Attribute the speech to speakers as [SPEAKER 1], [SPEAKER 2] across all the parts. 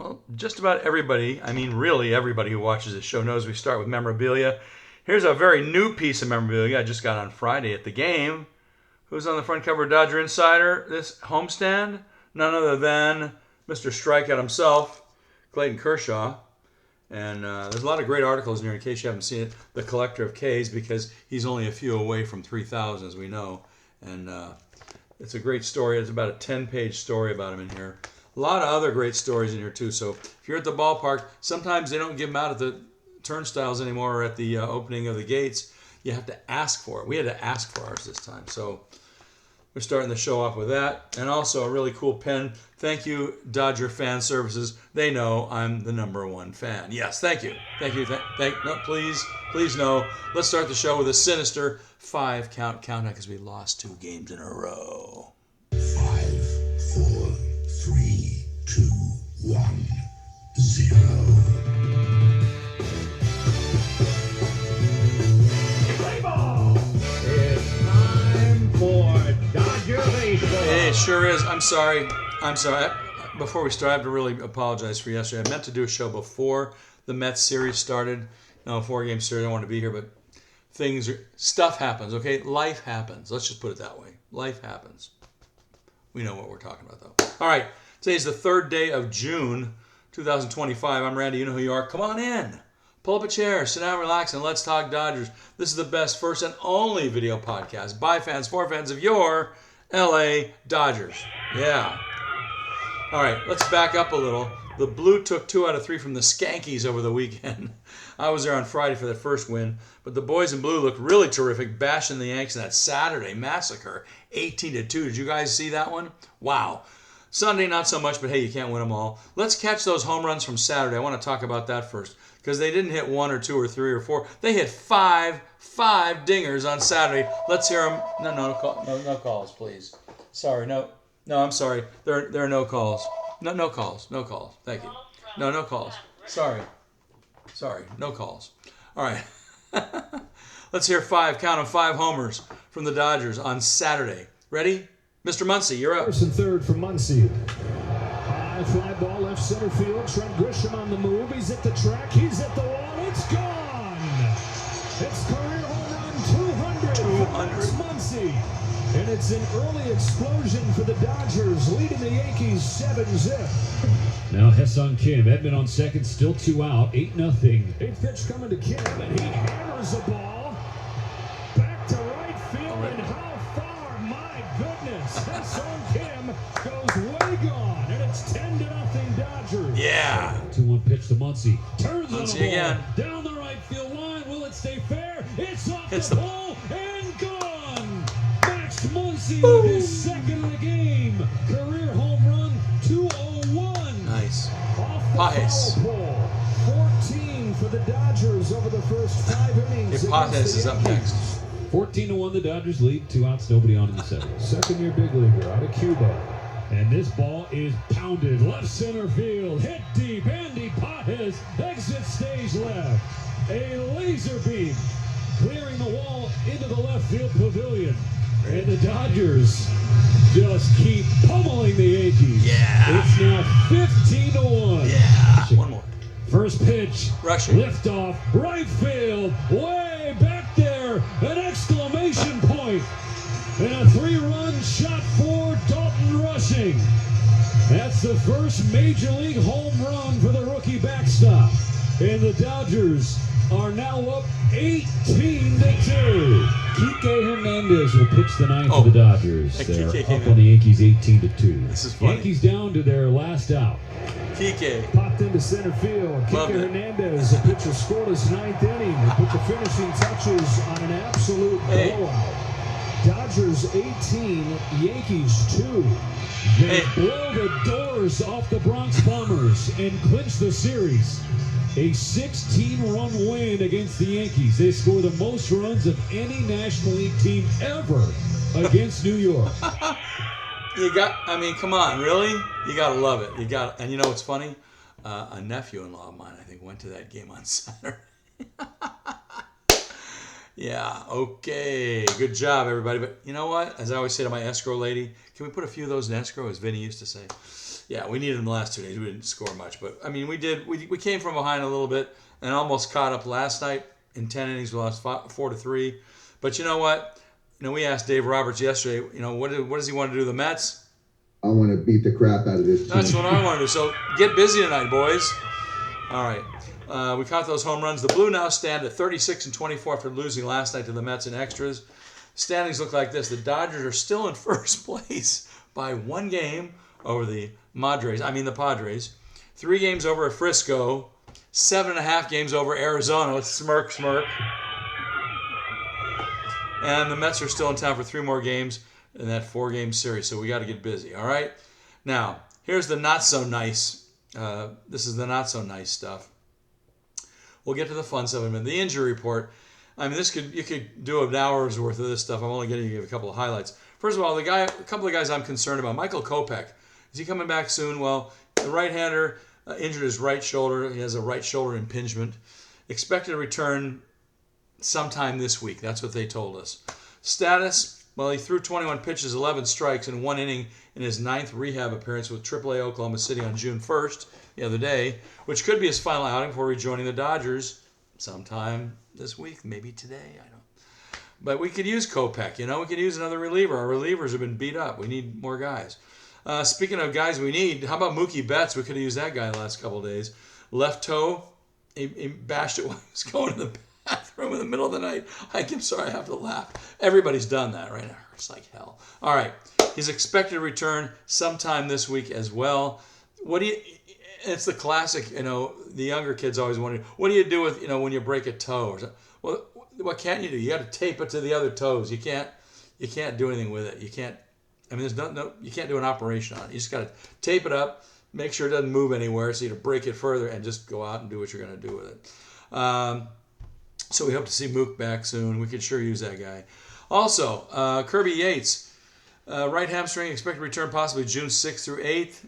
[SPEAKER 1] Well, just about everybody, I mean really everybody who watches this show knows we start with memorabilia. Here's a very new piece of memorabilia I just got on Friday at the game. Who's on the front cover of Dodger Insider this homestand? None other than Mr. Strikeout himself, Clayton Kershaw. And there's a lot of great articles in here in case you haven't seen it. The Collector of K's, because he's only a few away from 3,000 as we know. And it's a great story. It's about a 10-page story about him in here. A lot of other great stories in here too. So if you're at the ballpark, sometimes they don't give them out at the turnstiles anymore or at the opening of the gates. You have to ask for it. We had to ask for ours this time. So we're starting the show off with that. And also a really cool pen. Thank you, Dodger Fan Services. They know I'm the #1 fan. Yes, thank you. Thank you. No, please no. Let's start the show with a sinister 5-count countdown because we lost 2 games in a row.
[SPEAKER 2] 5, 4, 3, 2, 1, 0.
[SPEAKER 3] It's time for Dodger Baseball.
[SPEAKER 1] It sure is. I'm sorry. Before we start, I have to really apologize for yesterday. I meant to do a show before the Mets series started. No, 4-game series. I don't want to be here, but stuff happens, okay? Life happens. Let's just put it that way. Life happens. We know what we're talking about, though. All right. Today's the 3rd day of June, 2025. I'm Randy. You know who you are. Come on in. Pull up a chair, sit down, relax, and let's talk Dodgers. This is the best, first, and only video podcast by fans, for fans of your LA Dodgers. Yeah. All right, let's back up a little. The Blue took 2 out of 3 from the Skankies over the weekend. I was there on Friday for the first win, but the boys in blue looked really terrific, bashing the Yanks in that Saturday massacre, 18-2. Did you guys see that one? Wow. Sunday, not so much, but hey, you can't win them all. Let's catch those home runs from Saturday. I want to talk about that first, because they didn't hit 1 or 2 or 3 or 4. They hit five dingers on Saturday. Let's hear them. No calls, please. Sorry, no, I'm sorry. There are no calls. No calls. Thank you. No calls. Sorry, no calls. All right. Let's hear 5, count them, 5 homers from the Dodgers on Saturday. Ready? Mr. Muncy, you're up.
[SPEAKER 4] First and third for Muncy. High fly ball left center field. Trent Grisham on the move. He's at the track. He's at the wall. It's gone. It's career home run 200. It's Muncy. And it's an early explosion for the Dodgers, leading the Yankees 7-zip.
[SPEAKER 3] Now Ha-Seong Kim, Edman on second, still 2 out, 8-0.
[SPEAKER 4] 8th pitch coming to Kim, and he hammers the ball back to right field. And how far? My goodness. Ha-Seong Kim goes way gone, and it's 10-0 Dodgers.
[SPEAKER 1] Yeah.
[SPEAKER 3] 2-1 pitch to Muncy. Turns on the
[SPEAKER 1] Muncy
[SPEAKER 3] ball.
[SPEAKER 1] again.
[SPEAKER 3] Down the right field line. Will it stay fair? It's off
[SPEAKER 1] Hits
[SPEAKER 3] the
[SPEAKER 1] the-
[SPEAKER 3] pole and gone. Max Muncy with his second of the game. Career home run 201.
[SPEAKER 1] Nice.
[SPEAKER 4] Off the
[SPEAKER 1] Pages.
[SPEAKER 4] foul pole. 14 for the Dodgers over the first 5 innings.
[SPEAKER 1] Hey, Pages
[SPEAKER 4] against the
[SPEAKER 1] is up
[SPEAKER 4] Yankees.
[SPEAKER 1] next.
[SPEAKER 3] 14-1 the Dodgers lead. 2 outs, nobody on in the 7th.
[SPEAKER 4] Second-year big leaguer out of Cuba.
[SPEAKER 3] And this ball is pounded left center field. Hit deep. Andy Pages exits stage left. A laser beam clearing the wall into the left field pavilion. And the Dodgers just keep pummeling the Yankees.
[SPEAKER 1] Yeah.
[SPEAKER 3] It's now 15-1.
[SPEAKER 1] Yeah. One more.
[SPEAKER 3] First pitch.
[SPEAKER 1] Rushing.
[SPEAKER 3] Lift off. Right field. Way back there. An exclamation point. And a 3-run shot for Dalton Rushing. That's the first Major League home run for the rookie backstop. And the Dodgers are now up 18-2. Kike Hernandez will pitch the ninth for the Dodgers. They're
[SPEAKER 1] Kike
[SPEAKER 3] up on the Yankees 18-2.
[SPEAKER 1] This is funny.
[SPEAKER 3] Yankees down to their last out.
[SPEAKER 1] Kike.
[SPEAKER 4] Popped into center field.
[SPEAKER 1] Love
[SPEAKER 4] Kike
[SPEAKER 1] it.
[SPEAKER 4] Hernandez, the pitcher, scored his 9th inning. He put the finishing touches on an absolute blowout. Dodgers 18, Yankees 2.
[SPEAKER 3] They
[SPEAKER 1] Hey.
[SPEAKER 3] blow the doors off the Bronx Bombers and clinch the series. A 16-run win against the Yankees. They score the most runs of any National League team ever against New York.
[SPEAKER 1] Come on, really? You gotta love it. And you know what's funny? A nephew-in-law of mine, I think, went to that game on Saturday. Yeah, okay. Good job, everybody. But you know what? As I always say to my escrow lady, can we put a few of those in escrow, as Vinny used to say? Yeah, we needed them the last 2 days. We didn't score much, but I mean, we did. We came from behind a little bit and almost caught up last night. In 10 innings, we lost 4-3. But you know what? We asked Dave Roberts yesterday. What does he want to do to the Mets?
[SPEAKER 5] I want to beat the crap out of this team.
[SPEAKER 1] That's what I want to do. So get busy tonight, boys. All right. We caught those home runs. The Blue now stand at 36-24 after losing last night to the Mets in extras. Standings look like this. The Dodgers are still in first place by 1 game over the Padres. 3 games over Frisco. 7.5 games over Arizona. Let's smirk. And the Mets are still in town for 3 more games in that 4-game series. So we got to get busy. All right. Now, here's the not so nice. This is the not so nice stuff. We'll get to the fun stuff in a minute. The injury report. I mean, you could do an hour's worth of this stuff. I'm only going to give a couple of highlights. First of all, a couple of guys I'm concerned about. Michael Kopech. Is he coming back soon? Well, the right-hander injured his right shoulder. He has a right shoulder impingement. Expected to return sometime this week. That's what they told us. Status, well, he threw 21 pitches, 11 strikes in 1 inning in his 9th rehab appearance with AAA Oklahoma City on June 1st, the other day, which could be his final outing before rejoining the Dodgers sometime this week, maybe today, I don't know. But we could use Kopech, we could use another reliever. Our relievers have been beat up. We need more guys. Speaking of guys we need, how about Mookie Betts? We could have used that guy the last couple of days. Left toe, he bashed it while he was going to the bathroom in the middle of the night. I'm sorry, I have to laugh. Everybody's done that right now. It's like hell. All right, he's expected to return sometime this week as well. It's the classic, the younger kids always wonder, what do you do with, when you break a toe? Or something? Well, what can't you do? You got to tape it to the other toes. You can't do anything with it. You can't. There's you can't do an operation on it. You just got to tape it up, make sure it doesn't move anywhere, so you to break it further, and just go out and do what you're going to do with it. So we hope to see Mook back soon. We could sure use that guy. Also, Kirby Yates, right hamstring, expected to return possibly June 6th through 8th.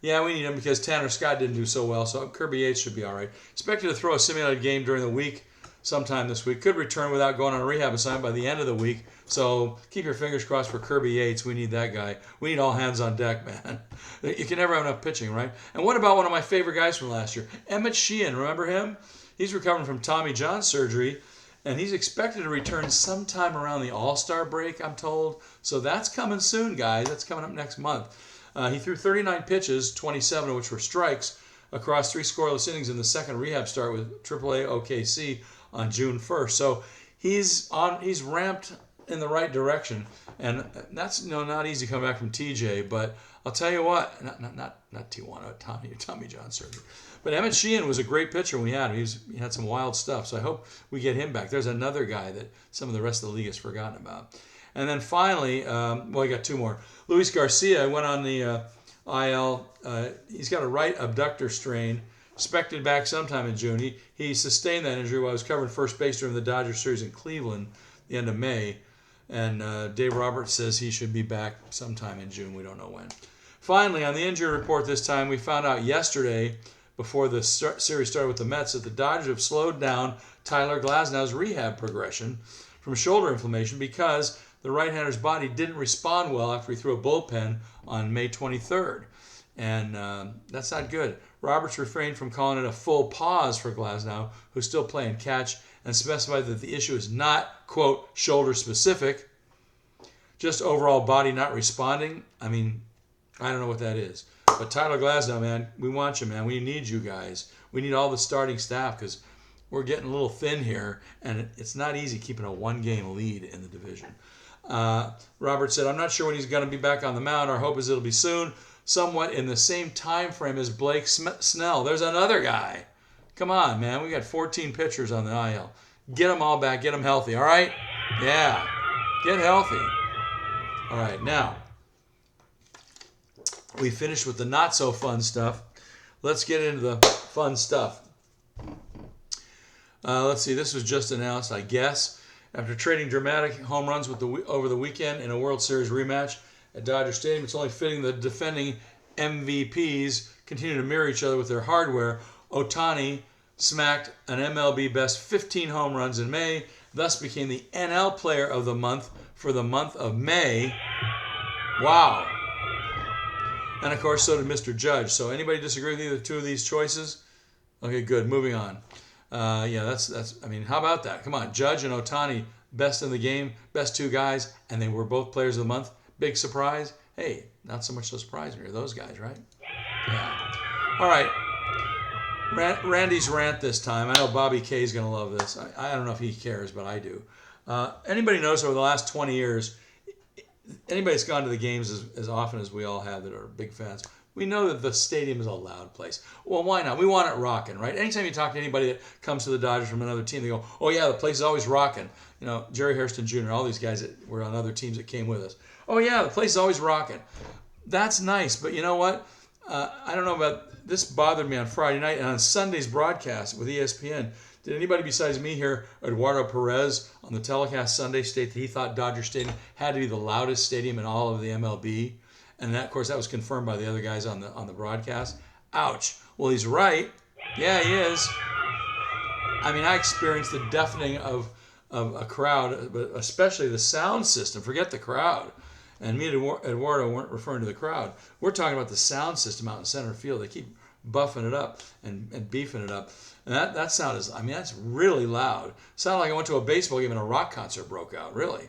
[SPEAKER 1] Yeah, we need him because Tanner Scott didn't do so well, so Kirby Yates should be all right. Expected to throw a simulated game during the week, sometime this week. Could return without going on a rehab assignment by the end of the week. So keep your fingers crossed for Kirby Yates. We need that guy. We need all hands on deck, man. You can never have enough pitching, right? And what about one of my favorite guys from last year? Emmett Sheehan, remember him? He's recovering from Tommy John surgery, and he's expected to return sometime around the All-Star break, I'm told. So that's coming soon, guys. That's coming up next month. He threw 39 pitches, 27 of which were strikes, across 3 scoreless innings in the second rehab start with AAA OKC on June 1st. So he's ramped in the right direction, and that's not easy coming back from TJ. But I'll tell you what, not Tijuana, Tommy John surgery. But Emmett Sheehan was a great pitcher when we had him. He had some wild stuff, so I hope we get him back. There's another guy that some of the rest of the league has forgotten about. And then finally, we got 2 more. Luis Garcia went on the IL. He's got a right abductor strain. Expected back sometime in June. He sustained that injury while he was covering first base during the Dodgers series in Cleveland the end of May. And Dave Roberts says he should be back sometime in June. We don't know when. Finally, on the injury report this time, we found out yesterday, before the series started with the Mets, that the Dodgers have slowed down Tyler Glasnow's rehab progression from shoulder inflammation because the right-hander's body didn't respond well after he threw a bullpen on May 23rd. And that's not good. Roberts refrained from calling it a full pause for Glasnow, who's still playing catch, and specified that the issue is not, quote, shoulder-specific, just overall body not responding. I don't know what that is. But Tyler Glasnow, man, we want you, man. We need you guys. We need all the starting staff because we're getting a little thin here, and it's not easy keeping a 1-game lead in the division. Robert said, I'm not sure when he's going to be back on the mound. Our hope is it'll be soon, somewhat in the same time frame as Blake Snell. There's another guy. Come on, man. We got 14 pitchers on the IL. Get them all back. Get them healthy, all right? Yeah. Get healthy. All right, now, we finished with the not-so-fun stuff. Let's get into the fun stuff. Let's see. This was just announced, I guess, after trading dramatic home runs over the weekend in a World Series rematch at Dodger Stadium. It's only fitting the defending MVPs continue to mirror each other with their hardware. Ohtani smacked an MLB best 15 home runs in May, thus became the NL Player of the Month for the month of May. Wow. And of course, so did Mr. Judge. So anybody disagree with either two of these choices? Okay, good. Moving on. Yeah, that's. I mean, how about that? Come on, Judge and Ohtani, best in the game, best two guys, and they were both players of the month. Big surprise. Hey, not so much a surprise when you're those guys, right? Yeah. All right. Randy's rant this time. I know Bobby K is going to love this. I don't know if he cares, but I do. Anybody knows over the last 20 years, anybody that's gone to the games as often as we all have that are big fans, we know that the stadium is a loud place. Well, why not? We want it rocking, right? Anytime you talk to anybody that comes to the Dodgers from another team, they go, oh, yeah, the place is always rocking. You know, Jerry Hairston Jr., all these guys that were on other teams that came with us. Oh, yeah, the place is always rocking. That's nice, but you know what? I don't know about this. Bothered me on Friday night and on Sunday's broadcast with ESPN. Did anybody besides me hear Eduardo Perez on the telecast Sunday state that he thought Dodger Stadium had to be the loudest stadium in all of the MLB? And that, of course, that was confirmed by the other guys on the broadcast. Ouch. Well, he's right. Yeah, he is. I mean, I experienced the deafening of a crowd, but especially the sound system. Forget the crowd. And me and Eduardo weren't referring to the crowd. We're talking about the sound system out in center field. They keep buffing it up and beefing it up. And that sound is, I mean, that's really loud. It sounded like I went to a baseball game and a rock concert broke out, really.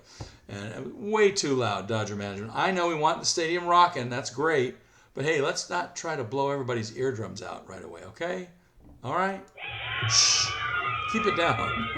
[SPEAKER 1] And way too loud, Dodger management. I know we want the stadium rocking. That's great. But hey, let's not try to blow everybody's eardrums out right away, okay? All right? Shh. Keep it down.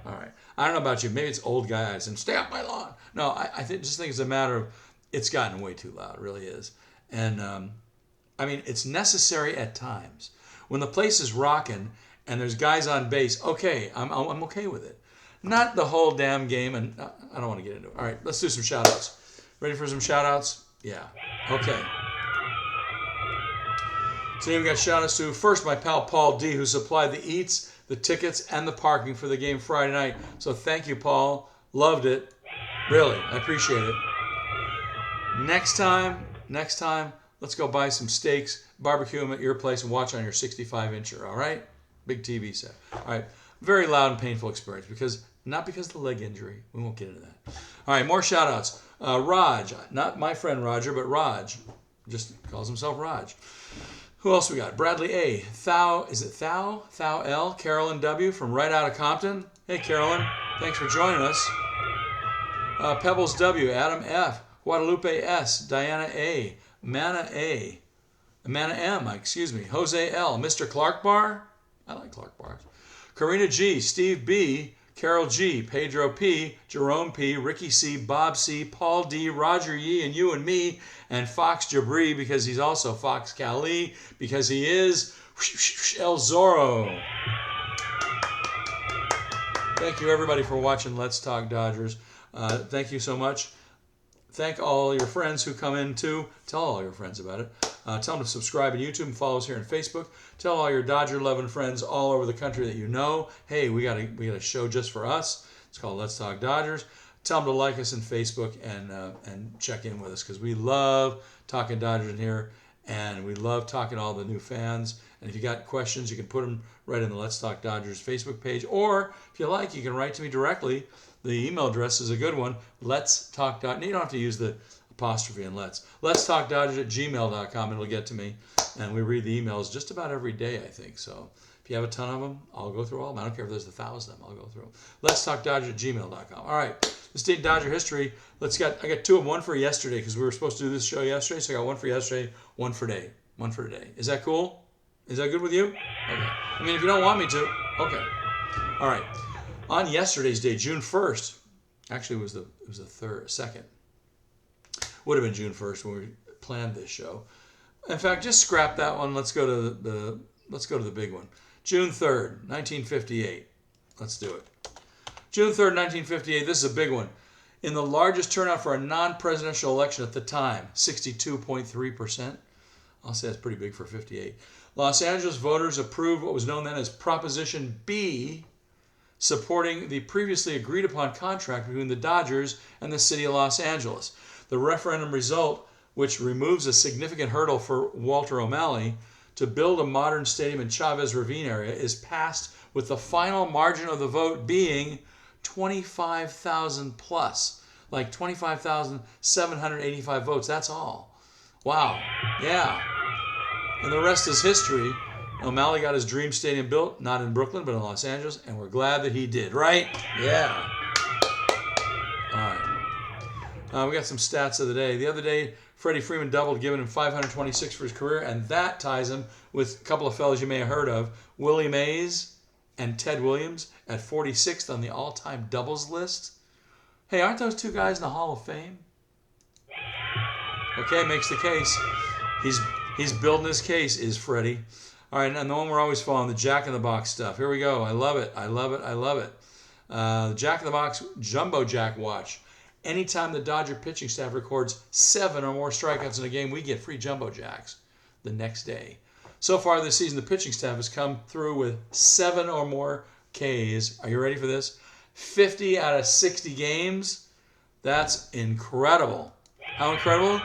[SPEAKER 1] All right. I don't know about you. Maybe it's old guys and stay off my lawn. No, I just think it's a matter of it's gotten way too loud. It really is. And, I mean, it's necessary at times. When the place is rocking and there's guys on base, okay, I'm okay with it. Not the whole damn game, and I don't want to get into it. All right, let's do some shout-outs. Ready for some shout-outs? Yeah. Okay. Today we got shout-outs to, first, my pal Paul D., who supplied the eats, the tickets, and the parking for the game Friday night. So thank you, Paul. Loved it. Really, I appreciate it. Next time, let's go buy some steaks, barbecue them at your place, and watch on your 65-incher, all right? Big TV set. All right. Very loud and painful experience, not because of the leg injury. We won't get into that. All right, more shout-outs. Raj, not my friend Roger, but Raj. Just calls himself Raj. Who else we got? Bradley A. Thou L. Carolyn W. from right out of Compton. Hey, Carolyn. Thanks for joining us. Pebbles W. Adam F. Guadalupe S. Diana A. Amanda M. Jose L. Mr. Clark Bar. I like Clark Bars. Karina G. Steve B. Carol G. Pedro P. Jerome P. Ricky C. Bob C. Paul D. Roger Yee, and you and me, and Fox Jabri, because he's also Fox Cali, because he is El Zorro. Thank you, everybody, for watching Let's Talk Dodgers. Thank you so much. Thank all your friends who come in, too. Tell all your friends about it. Tell them to subscribe on YouTube and follow us here on Facebook. Tell all your Dodger-loving friends all over the country that you know, hey, we got a show just for us. It's called Let's Talk Dodgers. Tell them to like us on Facebook and check in with us, because we love talking Dodgers in here, and we love talking to all the new fans. And if you got questions, you can put them right in the Let's Talk Dodgers Facebook page. Or, if you like, you can write to me directly. The email address is a good one. Let's talk. You don't have to use the apostrophe in let's. Let's talk Dodgers at gmail.com. It'll get to me. And we read the emails just about every day, I think. So if you have a ton of them, I'll go through all of them. I don't care if there's 1,000 of them. I'll go through them. Let's talk Dodgers at gmail.com. All right. This day Dodger history. I got two of them. One for yesterday, because we were supposed to do this show yesterday. So I got one for yesterday, one for today. One for today. Is that cool? Is that good with you? Okay. I mean, if you don't want me to, okay. All right. On yesterday's day, June 1st, actually it was the second. Would have been June 1st when we planned this show. In fact, just scrap that one. Let's go to the big one. June 3rd, 1958. Let's do it. June 3rd, 1958. This is a big one. In the largest turnout for a non-presidential election at the time, 62.3%. I'll say that's pretty big for 58. Los Angeles voters approved what was known then as Proposition B, supporting the previously agreed upon contract between the Dodgers and the city of Los Angeles. The referendum result, which removes a significant hurdle for Walter O'Malley to build a modern stadium in Chavez Ravine area, is passed with the final margin of the vote being 25,000 plus, like 25,785 votes. That's all. Wow. Yeah. And the rest is history. O'Malley got his dream stadium built, not in Brooklyn, but in Los Angeles, and we're glad that he did, right? Yeah. All right. We got some stats of the day. The other day, Freddie Freeman doubled, giving him 526 for his career, and that ties him with a couple of fellas you may have heard of, Willie Mays and Ted Williams at 46th on the all-time doubles list. Hey, aren't those two guys in the Hall of Fame? Okay, makes the case. He's building his case, is Freddie. All right, and the one we're always following, the Jack in the Box stuff. Here we go. I love it. I love it. I love it. The Jack in the Box Jumbo Jack watch. Anytime the Dodger pitching staff records 7 or more strikeouts in a game, we get free Jumbo Jacks the next day. So far this season, the pitching staff has come through with 7 or more Ks. Are you ready for this? 50 out of 60 games. That's incredible. How incredible?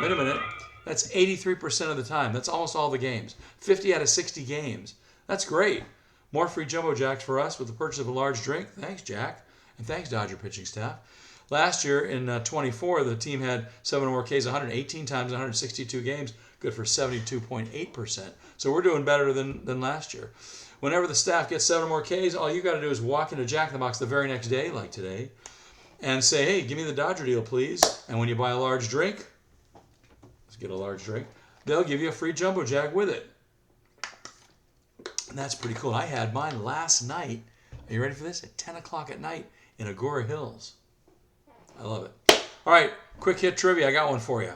[SPEAKER 1] Wait a minute. That's 83% of the time. That's almost all the games. 50 out of 60 games. That's great. More free Jumbo Jacks for us with the purchase of a large drink. Thanks, Jack. And thanks, Dodger pitching staff. Last year in 24, the team had 7 or more Ks 118 times in 162 games. Good for 72.8%. So we're doing better than last year. Whenever the staff gets 7 or more Ks, all you got to do is walk into Jack in the Box the very next day, like today, and say, hey, give me the Dodger deal, please. And when you buy a large drink, get a large drink, they'll give you a free Jumbo Jack with it. And that's pretty cool. I had mine last night. Are you ready for this? At 10 o'clock at night in Agora Hills. I love it. All right, quick hit trivia. I got one for you.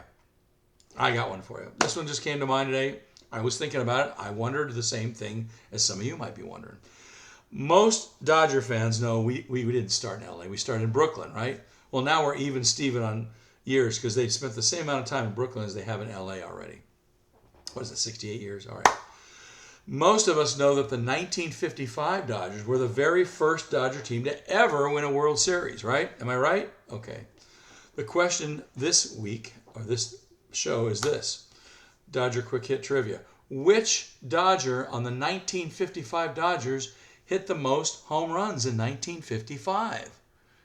[SPEAKER 1] This one just came to mind today. I was thinking about it. I wondered the same thing as some of you might be wondering. Most Dodger fans know we didn't start in LA. We started in Brooklyn, right? Well, now we're even Steven on years because they've spent the same amount of time in Brooklyn as they have in LA already. What is it, 68 years? All right. Most of us know that the 1955 Dodgers were the very first Dodger team to ever win a World Series, right? Am I right? Okay. The question this week, or this show, is this. Dodger quick hit trivia. Which Dodger on the 1955 Dodgers hit the most home runs in 1955?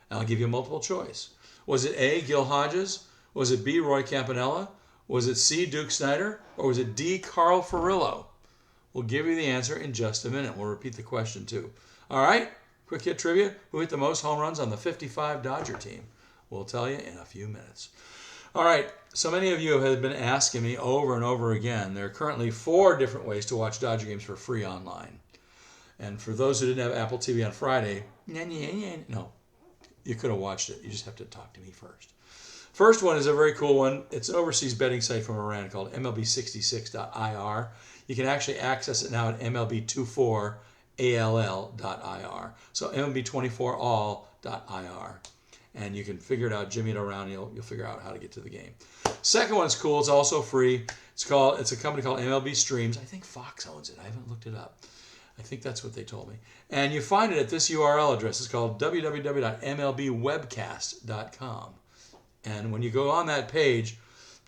[SPEAKER 1] And I'll give you a multiple choice. Was it A, Gil Hodges? Was it B, Roy Campanella? Was it C, Duke Snider? Or was it D, Carl Furillo? We'll give you the answer in just a minute. We'll repeat the question too. All right, quick hit trivia. Who hit the most home runs on the 55 Dodger team? We'll tell you in a few minutes. All right, so many of you have been asking me over and over again. There are currently 4 different ways to watch Dodger games for free online. And for those who didn't have Apple TV on Friday, no, you could have watched it. You just have to talk to me first. First one is a very cool one. It's an overseas betting site from Iran called MLB66.ir. You can actually access it now at MLB24ALL.ir. So MLB24all.ir. And you can figure it out. Jimmy it around. You'll figure out how to get to the game. Second one's cool. It's also free. It's a company called MLB Streams. I think Fox owns it. I haven't looked it up. I think that's what they told me. And you find it at this URL address. It's called www.mlbwebcast.com. And when you go on that page,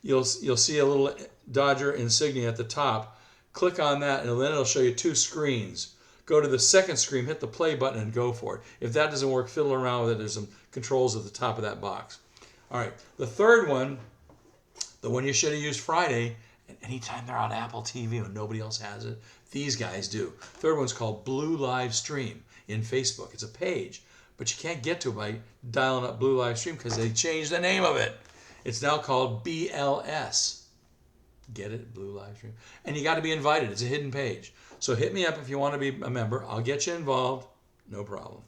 [SPEAKER 1] you'll see a little Dodger insignia at the top. Click on that, and then it'll show you 2 screens. Go to the second screen, hit the play button, and go for it. If that doesn't work, fiddle around with it. There's some controls at the top of that box. All right, the third one, the one you should have used Friday, and anytime they're on Apple TV when nobody else has it, these guys do. Third one's called Blue Live Stream in Facebook. It's a page, but you can't get to it by dialing up Blue Live Stream because they changed the name of it. It's now called BLS. Get it? Blue Live Stream. And you got to be invited. It's a hidden page. So hit me up if you want to be a member. I'll get you involved. No problem.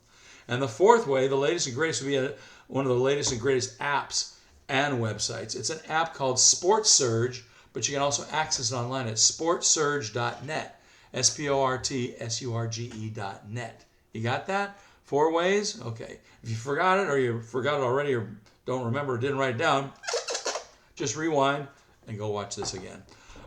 [SPEAKER 1] And the fourth way, the latest and greatest, would be one of the latest and greatest apps and websites. It's an app called Sports Surge, but you can also access it online at sportsurge.net. SPORTSURGE.net. You got that? 4 ways? Okay. If you forgot it, or you forgot it already, or don't remember, or didn't write it down, just rewind and go watch this again.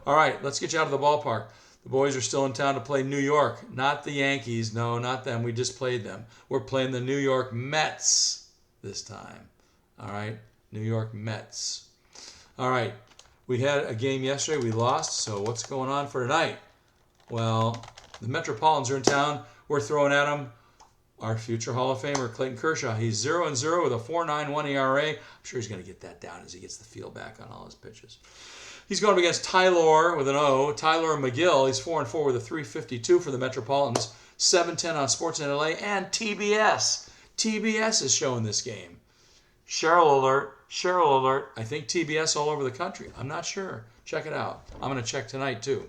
[SPEAKER 1] All right, let's get you out of the ballpark. The boys are still in town to play New York, not the Yankees. No, not them. We just played them. We're playing the New York Mets this time. All right, New York Mets. All right, we had a game yesterday. We lost, so what's going on for tonight? Well, the Metropolitans are in town. We're throwing at them our future Hall of Famer, Clayton Kershaw. He's 0-0 with a 4.91 ERA. I'm sure he's going to get that down as he gets the feel back on all his pitches. He's going up against Tyler with an O. Tyler McGill. He's 4-4 with a 352 for the Metropolitans. 7:10 on Sportsnet LA and TBS. TBS is showing this game. Cheryl alert. I think TBS all over the country. I'm not sure. Check it out. I'm going to check tonight too.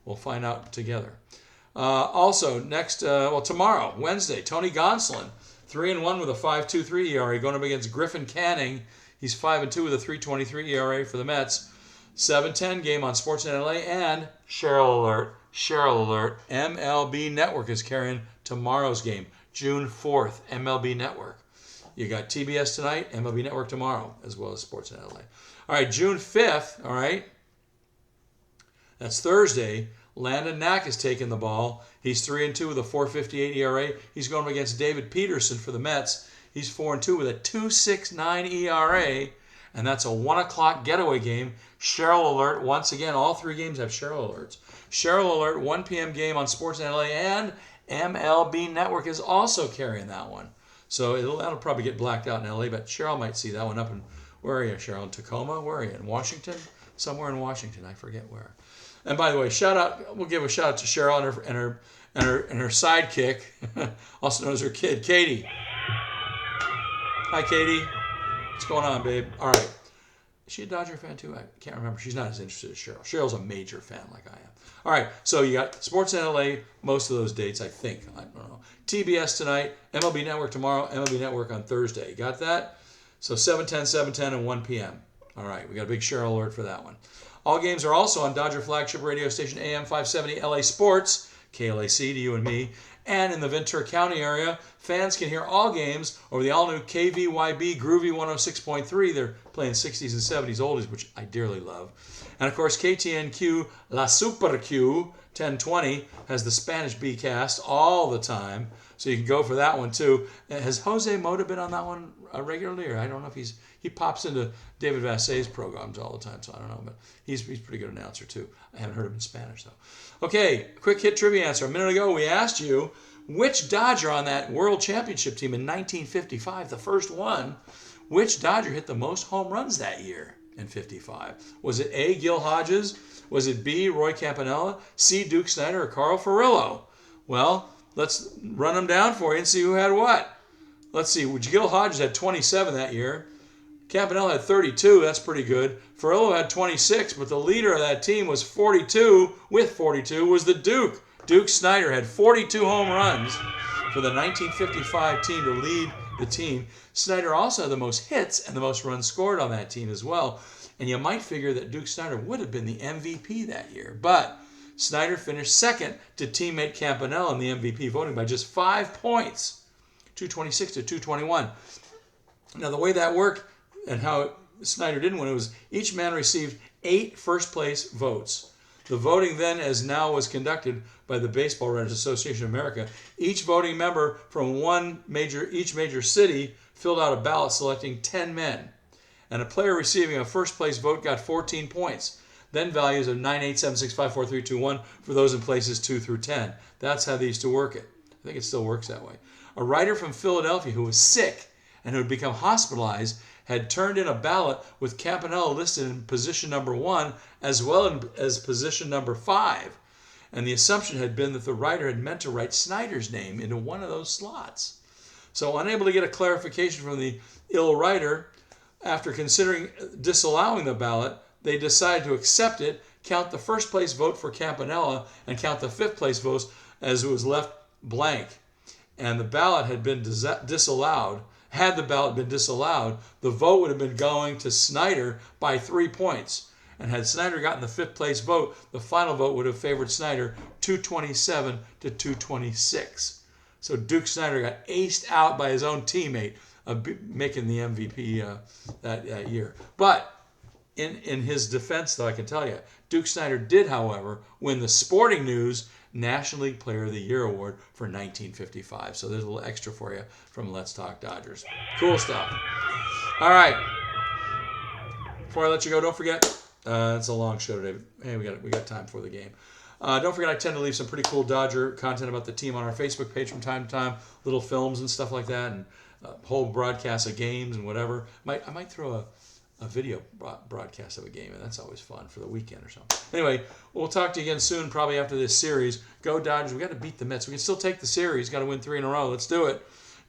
[SPEAKER 1] We'll find out together. Also, tomorrow, Wednesday, Tony Gonsolin, 3-1 with a 5.23 ERA, going up against Griffin Canning. He's 5-2 with a 3.23 ERA for the Mets. 7:10 game on Sportsnet LA and Cheryl alert. MLB Network is carrying tomorrow's game, June 4th. MLB Network. You got TBS tonight, MLB Network tomorrow, as well as Sportsnet LA. All right, June 5th. All right, that's Thursday. Landon Knack is taking the ball. He's 3-2 with a 4.58 ERA. He's going up against David Peterson for the Mets. He's 4-2 with a 2.69 ERA. And that's a 1 o'clock getaway game. Cheryl alert. Once again, all three games have Cheryl alerts. Cheryl alert, 1 p.m. game on Sportsnet LA, and MLB Network is also carrying that one. So that'll probably get blacked out in LA, but Cheryl might see that one up in, where are you, Cheryl? In Tacoma? Where are you? In Washington? Somewhere in Washington. I forget where. And by the way, we'll give a shout out to Cheryl and her sidekick, also known as her kid, Katie. Hi, Katie. What's going on, babe? All right. Is she a Dodger fan too? I can't remember. She's not as interested as Cheryl. Cheryl's a major fan like I am. All right. So you got Sportsnet LA, most of those dates, I think. I don't know. TBS tonight, MLB Network tomorrow, MLB Network on Thursday. Got that? So 7:10, and 1 p.m. All right. We got a big Cheryl alert for that one. All games are also on Dodger flagship radio station AM 570 LA Sports, KLAC to you and me. And in the Ventura County area, fans can hear all games over the all-new KVYB Groovy 106.3. They're playing 60s and 70s oldies, which I dearly love. And, of course, KTNQ La Super Q 1020 has the Spanish B-cast all the time, so you can go for that one, too. Has Jose Mota been on that one regularly? Or I don't know if he pops into David Vassay's programs all the time, so I don't know. But he's a pretty good announcer, too. I haven't heard him in Spanish, though. Okay, quick hit trivia answer. A minute ago, we asked you, which Dodger on that World Championship team in 1955, the first one, which Dodger hit the most home runs that year in 55? Was it A, Gil Hodges? Was it B, Roy Campanella? C, Duke Snider? Or Carl Furillo? Well, let's run them down for you and see who had what. Let's see. Gil Hodges had 27 that year. Campanella had 32. That's pretty good. Furillo had 26, but the leader of that team was 42. With 42 was the Duke. Duke Snider had 42 home runs for the 1955 team to lead the team. Snider also had the most hits and the most runs scored on that team as well. And you might figure that Duke Snider would have been the MVP that year. But Snider finished second to teammate Campanella in the MVP voting by just 5 points, 226 to 221. Now, the way that worked and how Snider didn't win, it was each man received 8 first-place votes. The voting then, as now, was conducted by the Baseball Writers Association of America. Each voting member from each major city filled out a ballot selecting 10 men. And a player receiving a first-place vote got 14 points. Then values of 9, 8, 7, 6, 5, 4, 3, 2, 1 for those in places 2 through 10. That's how they used to work it. I think it still works that way. A writer from Philadelphia who was sick and who had become hospitalized had turned in a ballot with Campanella listed in position number 1 as well as position number 5. And the assumption had been that the writer had meant to write Snider's name into one of those slots. So, unable to get a clarification from the ill writer, after considering disallowing the ballot, they decided to accept it, count the first place vote for Campanella, and count the fifth place votes as it was left blank. And the ballot had been disallowed. Had the ballot been disallowed, the vote would have been going to Snider by 3 points. And had Snider gotten the fifth place vote, the final vote would have favored Snider 227 to 226. So Duke Snider got aced out by his own teammate of making the MVP that year. But in his defense, though, I can tell you, Duke Snider did, however, win the Sporting News National League Player of the Year award for 1955. So there's a little extra for you from Let's Talk Dodgers. Cool stuff. All right. Before I let you go, don't forget, it's a long show today. Hey, we got time for the game. Don't forget, I tend to leave some pretty cool Dodger content about the team on our Facebook page from time to time, little films and stuff like that, and whole broadcasts of games and whatever. I might throw a video broadcast of a game, and that's always fun for the weekend or something. Anyway, we'll talk to you again soon, probably after this series. Go Dodgers. We got to beat the Mets. We can still take the series. Got to win 3 in a row. Let's do it.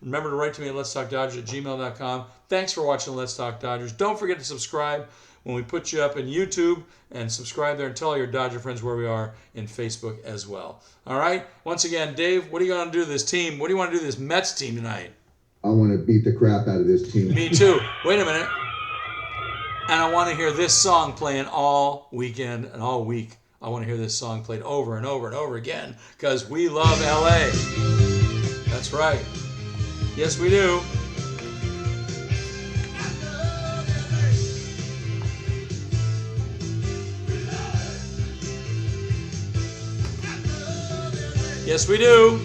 [SPEAKER 1] Remember to write to me at letstalkdodgers@gmail.com. Thanks for watching Let's Talk Dodgers. Don't forget to subscribe when we put you up in YouTube, and subscribe there and tell all your Dodger friends where we are in Facebook as well. All right? Once again, Dave, what are you going to do to this team? What do you want to do to this Mets team tonight?
[SPEAKER 5] I want to beat the crap out of this team.
[SPEAKER 1] Me too. Wait a minute. And I want to hear this song playing all weekend and all week. I want to hear this song played over and over and over again because we love LA. That's right. Yes, we do. Yes, we do.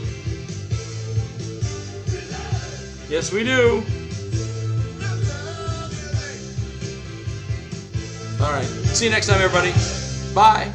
[SPEAKER 1] Yes, we do. All right. See you next time, everybody. Bye.